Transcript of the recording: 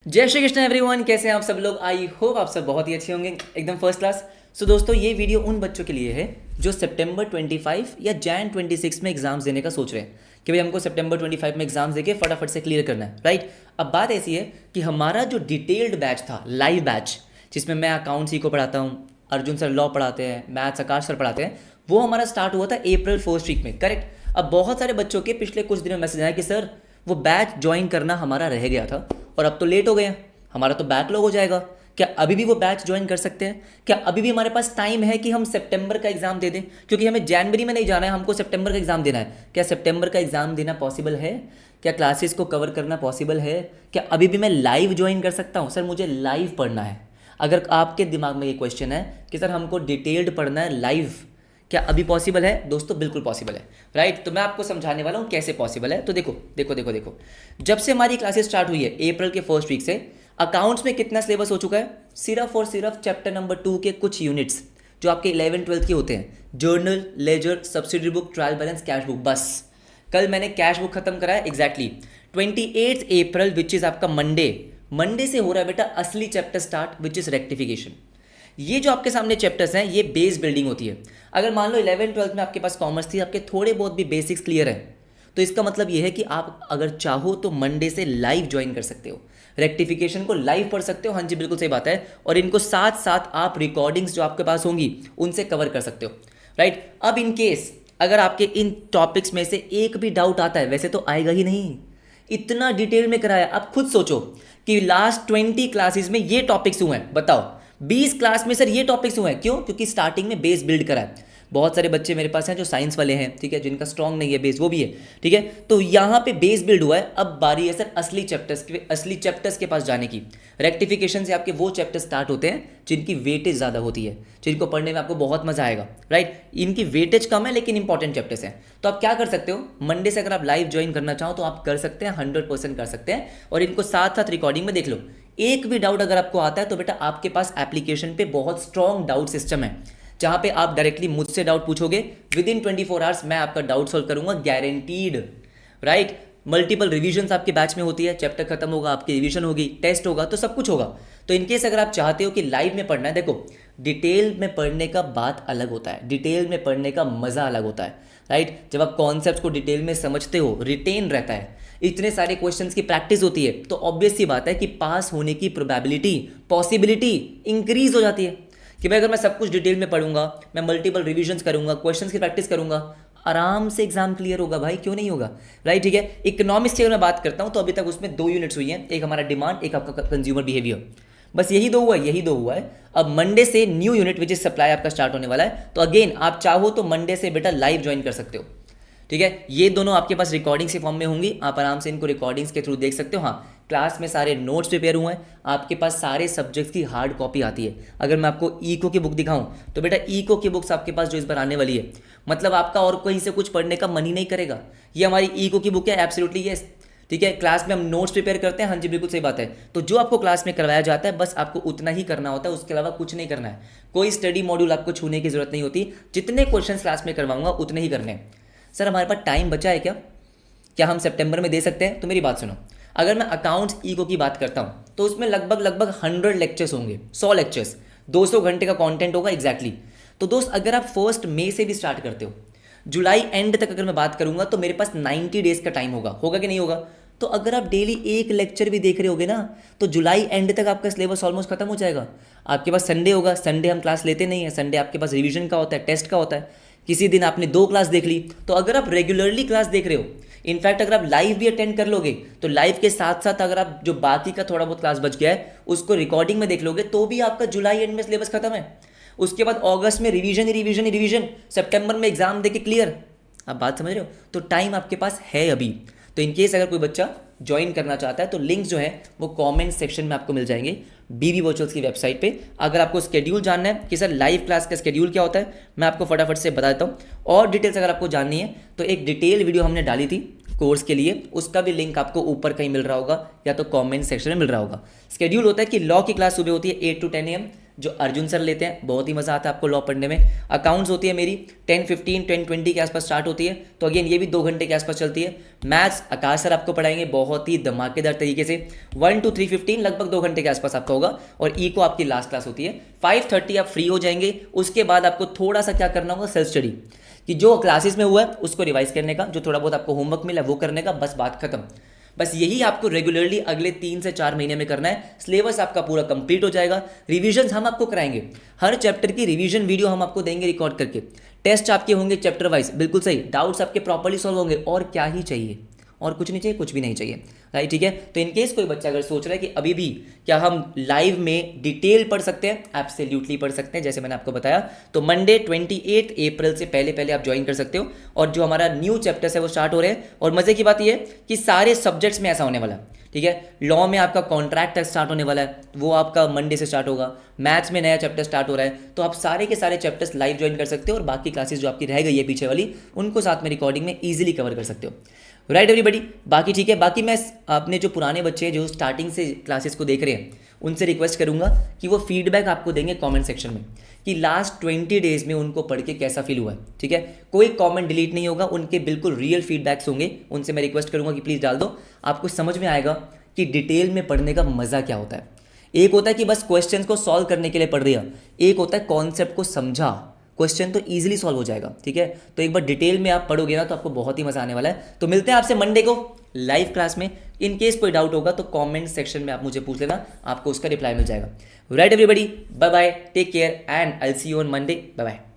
जय श्री कृष्ण एवरीवन, कैसे हैं आप सब लोग। आई होप आप सब बहुत ही अच्छे होंगे, एकदम फर्स्ट क्लास। सो दोस्तों, ये वीडियो उन बच्चों के लिए है जो सितंबर 25 या जैन 26 में एग्जाम्स देने का सोच रहे हैं कि भाई हमको सितंबर 25 में एग्जाम्स देके फटाफट से क्लियर करना है, राइट। अब बात ऐसी है कि हमारा जो डिटेल्ड बैच था, लाइव बैच, जिसमें मैं अकाउंट्स को पढ़ाता हूँ, अर्जुन सर लॉ पढ़ाते हैं, मैथ्स आकाश सर पढ़ाते हैं, वो हमारा स्टार्ट हुआ था अप्रैल फर्स्ट वीक में, करेक्ट। अब बहुत सारे बच्चों के पिछले कुछ दिनों में मैसेज आया कि सर वो बैच ज्वाइन करना हमारा रह गया था और अब तो लेट हो गया, हमारा तो बैकलॉग हो जाएगा। क्या अभी भी वो बैच ज्वाइन कर सकते हैं? क्या अभी भी हमारे पास टाइम है कि हम सितंबर का एग्जाम दे दें? क्योंकि हमें जनवरी में नहीं जाना है, हमको सितंबर का एग्जाम देना है। क्या सितंबर का एग्जाम देना पॉसिबल है? क्या क्लासेस को कवर करना पॉसिबल है? क्या अभी भी मैं लाइव ज्वाइन कर सकता हूँ? सर मुझे लाइव पढ़ना है। अगर आपके दिमाग में ये क्वेश्चन है कि सर हमको डिटेल्ड पढ़ना है लाइव, क्या अभी पॉसिबल है? दोस्तों बिल्कुल पॉसिबल है, राइट। तो मैं आपको समझाने वाला हूँ कैसे पॉसिबल है। तो देखो देखो देखो देखो, जब से हमारी क्लासेस स्टार्ट हुई है अप्रैल के फर्स्ट वीक से, अकाउंट्स में कितना सिलेबस हो चुका है? सिर्फ और सिर्फ चैप्टर नंबर 2 के कुछ यूनिट्स जो आपके 11-12 के होते हैं, journal, ledger, subsidiary book, trial balance, cash book, बस। कल मैंने कैश बुक खत्म कराया एग्जैक्टली 28 अप्रैल, विच इज़ आपका मंडे से हो रहा है बेटा असली chapter start, which is rectification. ये जो आपके सामने चैप्टर्स हैं, ये बेस बिल्डिंग होती है। अगर मान लो 11-12 में आपके पास कॉमर्स थी, आपके थोड़े बहुत भी बेसिक्स क्लियर है, तो इसका मतलब ये है कि आप अगर चाहो तो मंडे से लाइव ज्वाइन कर सकते हो, रेक्टिफिकेशन को लाइव पढ़ सकते हो। हाँ जी, बिल्कुल सही बात है। और इनको साथ साथ आप रिकॉर्डिंग्स जो आपके पास होंगी उनसे कवर कर सकते हो, राइट। अब इन केस अगर आपके इन टॉपिक्स में से एक भी डाउट आता है, वैसे तो आएगा ही नहीं, इतना डिटेल में कराया। आप खुद सोचो कि लास्ट 20 क्लासेस में ये टॉपिक्स हुए हैं, बताओ 20 क्लास में सर ये टॉपिक्स हुए हैं, क्यों? क्योंकि स्टार्टिंग में बेस बिल्ड करा है। बहुत सारे बच्चे मेरे पास हैं जो साइंस वाले हैं, ठीक है, जिनका स्ट्रॉन्ग नहीं है बेस, वो भी है, ठीक है। तो यहाँ पे बेस बिल्ड हुआ है। अब बारी है सर असली चैप्टर्स के पास जाने की। रेक्टिफिकेशन से आपके वो चैप्टर स्टार्ट होते हैं जिनकी वेटेज ज़्यादा होती है, जिनको पढ़ने में आपको बहुत मजा आएगा, राइट। इनकी वेटेज कम है लेकिन इंपॉर्टेंट चैप्टर्स हैं। तो आप क्या कर सकते हो, मंडे से अगर आप लाइव ज्वाइन करना चाहो तो आप कर सकते हैं, 100% कर सकते हैं। और इनको साथ साथ रिकॉर्डिंग में देख लो। एक भी डाउट अगर आपको आता है तो बेटा आपके पास एप्लीकेशन पे बहुत स्ट्रॉन्ग डाउट सिस्टम है, जहां पे आप डायरेक्टली मुझसे डाउट पूछोगे, विद इन 24 आवर्स मैं आपका डाउट सॉल्व करूंगा, गारंटीड, राइट। मल्टीपल रिवीजन आपके बैच में होती है, चैप्टर खत्म होगा, आपकी रिवीजन होगी, टेस्ट होगा, तो सब कुछ होगा। तो इनकेस अगर आप चाहते हो कि लाइव में पढ़ना है, देखो डिटेल में पढ़ने का बात अलग होता है, डिटेल में पढ़ने का मज़ा अलग होता है, राइट। जब आप कॉन्सेप्ट को डिटेल में समझते हो, रिटेन रहता है, इतने सारे क्वेश्चंस की प्रैक्टिस होती है, तो ऑब्वियस सी बात है कि पास होने की प्रोबेबिलिटी, पॉसिबिलिटी इंक्रीज हो जाती है। कि भाई अगर मैं सब कुछ डिटेल में पढ़ूंगा, मैं मल्टीपल रिविजन्स करूंगा, क्वेश्चंस की प्रैक्टिस करूंगा, आराम से एग्जाम क्लियर होगा भाई, क्यों नहीं होगा, राइट। ठीक है, इकोनॉमिक्स की अगर मैं बात करता हूं तो अभी तक उसमें 2 यूनिट्स हुई हैं, एक हमारा डिमांड, एक आपका कंज्यूमर बिहेवियर, बस यही दो हुआ है। अब मंडे से new unit which is supply आपका स्टार्ट होने वाला है। तो अगेन आप चाहो तो मंडे से बेटा लाइव ज्वाइन कर सकते हो, ठीक है। ये दोनों आपके पास रिकॉर्डिंग्स के फॉर्म में होंगी, आप आराम से इनको रिकॉर्डिंग्स के थ्रू देख सकते हो। हाँ, क्लास में सारे नोट्स प्रिपेयर हुए हैं, आपके पास सारे सब्जेक्ट्स की हार्ड कॉपी आती है। अगर मैं आपको इको की बुक दिखाऊं तो बेटा इको की बुक्स आपके पास जो इस बार आने वाली है, मतलब आपका और कहीं से कुछ पढ़ने का मन ही नहीं करेगा। ये हमारी इको की बुक है, एब्सोल्युटली यस, ठीक है। क्लास में हम नोट्स प्रिपेयर करते हैं, हाँ जी बिल्कुल सही बात है। तो जो आपको क्लास में करवाया जाता है बस आपको उतना ही करना होता है, उसके अलावा कुछ नहीं करना है। कोई स्टडी मॉड्यूल आपको छूने की जरूरत नहीं होती, जितने क्वेश्चन क्लास में करवाऊंगा उतने ही करने हैं। सर हमारे पास टाइम बचा है क्या हम सितंबर में दे सकते हैं? तो मेरी बात सुनो, अगर मैं अकाउंट्स इको की बात करता हूँ तो उसमें लगभग 100 लेक्चर्स होंगे, 100 लेक्चर्स, 200 घंटे का कंटेंट होगा एग्जैक्टली। तो दोस्त अगर आप 1 मई से भी स्टार्ट करते हो, जुलाई एंड तक अगर मैं बात करूंगा तो मेरे पास 90 डेज का टाइम होगा कि नहीं होगा? तो अगर आप डेली एक लेक्चर भी देख रहे होगे ना, तो जुलाई एंड तक आपका सिलेबस ऑलमोस्ट खत्म हो जाएगा। आपके पास संडे होगा, संडे हम क्लास लेते नहीं है, संडे आपके पास रिवीजन का होता है, टेस्ट का होता है। किसी दिन आपने 2 क्लास देख ली, तो अगर आप रेगुलरली क्लास देख रहे हो, इनफैक्ट अगर आप लाइव भी अटेंड कर लोगे, तो लाइव के साथ साथ अगर आप जो बाकी का थोड़ा बहुत क्लास बच गया है उसको रिकॉर्डिंग में देख लोगे, तो भी आपका जुलाई एंड में सिलेबस खत्म है। उसके बाद अगस्त में रिवीजन, सितंबर में एग्जाम देके क्लियर। आप बात समझ रहे हो? तो टाइम आपके पास है अभी। तो इनकेस अगर कोई बच्चा ज्वाइन करना चाहता है तो लिंक्स जो है वो कमेंट सेक्शन में आपको मिल जाएंगे बीबी वर्चुअल्स की वेबसाइट पे। अगर आपको स्केड्यूल जानना है कि सर लाइव क्लास का स्केड्यूल क्या होता है, मैं आपको फटाफट से बता देता हूँ। और डिटेल्स अगर आपको जाननी है तो एक डिटेल वीडियो हमने डाली थी कोर्स के लिए, उसका भी लिंक आपको ऊपर कहीं मिल रहा होगा या तो कमेंट सेक्शन में मिल रहा होगा। स्केड्यूल होता है कि लॉ की क्लास सुबह होती है 8 to 10 AM, जो अर्जुन सर लेते हैं, बहुत ही मज़ा आता है आपको लॉ पढ़ने में। अकाउंट्स होती है मेरी 10:15 10:20 के आसपास स्टार्ट होती है, तो अगेन ये भी 2 घंटे के आसपास चलती है। मैथ्स आकाश सर आपको पढ़ाएंगे बहुत ही धमाकेदार तरीके से, 1 to 3:15 लगभग 2 घंटे के आसपास आपका होगा। और इको आपकी लास्ट क्लास होती है, 5:30 आप फ्री हो जाएंगे। उसके बाद आपको थोड़ा सा क्या करना होगा, सेल्फ स्टडी, कि जो क्लासेस में हुआ है उसको रिवाइज करने का, जो थोड़ा बहुत आपको होमवर्क मिला वो करने का, बस बात खत्म। बस यही आपको रेगुलरली अगले 3 से 4 महीने में करना है। सिलेबस आपका पूरा कंप्लीट हो जाएगा। रिवीजन हम आपको कराएंगे, हर चैप्टर की रिवीजन वीडियो हम आपको देंगे रिकॉर्ड करके। टेस्ट आपके होंगे चैप्टर वाइज, बिल्कुल सही। डाउट्स आपके प्रॉपर्ली सॉल्व होंगे, और क्या ही चाहिए, और कुछ नहीं चाहिए, कुछ भी नहीं चाहिए, राइट। ठीक है, तो इनकेस कोई बच्चा अगर सोच रहा है कि अभी भी क्या हम लाइव में डिटेल पढ़ सकते हैं, एब्सोल्युटली पढ़ सकते हैं। जैसे मैंने आपको बताया, तो मंडे 28 अप्रैल से पहले पहले आप ज्वाइन कर सकते हो। और जो हमारा न्यू चैप्टर्स है वो स्टार्ट हो रहे हैं। और मजे की बात ये है कि सारे सब्जेक्ट्स में ऐसा होने वाला है। ठीक है, लॉ में आपका कॉन्ट्रैक्ट टेस्ट स्टार्ट होने वाला है, वो आपका मंडे से स्टार्ट होगा। मैथ्स में नया चैप्टर स्टार्ट हो रहा है, तो आप सारे के सारे चैप्टर्स लाइव ज्वाइन कर सकते हो, और बाकी क्लासेस जो आपकी रह गई है पीछे वाली, उनको साथ में रिकॉर्डिंग में ईजिली कवर कर सकते हो, राइट एवरीबडी। बाकी ठीक है, बाकी मैं अपने जो पुराने बच्चे हैं जो स्टार्टिंग से क्लासेस को देख रहे हैं, उनसे रिक्वेस्ट करूंगा कि वो फीडबैक आपको देंगे कमेंट सेक्शन में, कि लास्ट 20 डेज में उनको पढ़ के कैसा फील हुआ है। ठीक है, कोई कमेंट डिलीट नहीं होगा, उनके बिल्कुल रियल फीडबैक्स होंगे। उनसे मैं रिक्वेस्ट करूंगा कि प्लीज़ डाल दो, आपको समझ में आएगा कि डिटेल में पढ़ने का मज़ा क्या होता है। एक होता है कि बस क्वेश्चन को सॉल्व करने के लिए पढ़ दिया, एक होता है कॉन्सेप्ट को समझा, क्वेश्चन तो इजीली सॉल्व हो जाएगा। ठीक है, तो एक बार डिटेल में आप पढ़ोगे ना तो आपको बहुत ही मजा आने वाला है। तो मिलते हैं आपसे मंडे को लाइव क्लास में। इन केस कोई डाउट होगा तो कमेंट सेक्शन में आप मुझे पूछ लेना, आपको उसका रिप्लाई मिल जाएगा। Right everybody, bye bye, take care and I will see you on Monday. Bye bye.